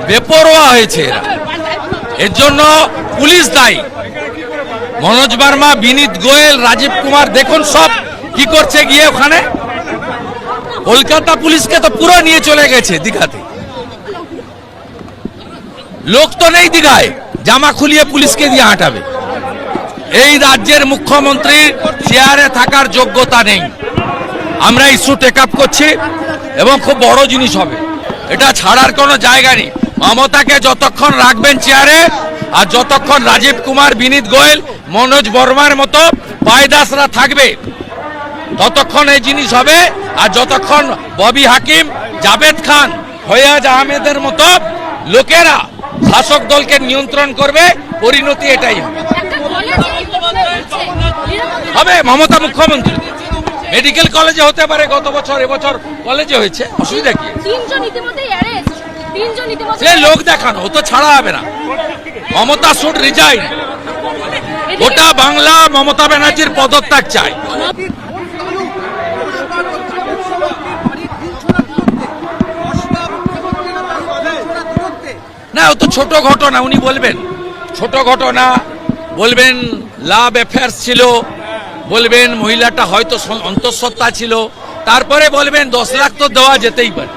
বেপরোয়া হয়েছে এরা। এর জন্য পুলিশ দায়ী। মনোজ বার্মা, বিনীত গোয়েল, রাজীব কুমার দেখুন সব কি করছে গিয়ে ওখানে। কলকাতা পুলিশকে তো পুরো নিয়ে চলে গেছে দীঘাতে। লোক তো নেই দীঘায়, জামা খুলিয়ে পুলিশকে দিয়ে হাঁটাবে। এই রাজ্যের মুখ্যমন্ত্রীর চেয়ারে থাকার যোগ্যতা নেই। আমরা ইস্যু টেক আপ করছি এবং খুব বড় জিনিস হবে, এটা ছাড়ার কোনো জায়গা নেই। মমতাকে যতক্ষণ রাখবেন চেয়ারে, আর যতক্ষণ রাজীব কুমার, বিনীত গোয়েল, মনোজ বর্মার মতো পায়দাসরা থাকবে, ততক্ষণ এই জিনিস হবে। আর যতক্ষণ ববি হাকিম, জাভেদ খান, ফয়াজ আহমেদের মতো লোকেরা শাসক দলকে নিয়ন্ত্রণ করবে, পরিণতি এটাই হবে। মমতা মুখ্যমন্ত্রী মেডিকেল কলেজে হতে পারে, গত বছর এবছর কলেজে হয়েছে, অসুবিধা কি? সে লোক দেখানো, ও তো ছাড়া হবে না। Mamata should resign. গোটা বাংলা মমতা ব্যানার্জির পদত্যাগ চায়। না, ও তো ছোট ঘটনা, উনি বলবেন ছোট ঘটনা, বলবেন লাভ অ্যাফেয়ার্স ছিল, বলবেন মহিলাটা হয়তো অন্তঃসত্ত্বা ছিল, তারপরে বলবেন 10 লাখ তো দেওয়া যেতেই পারে।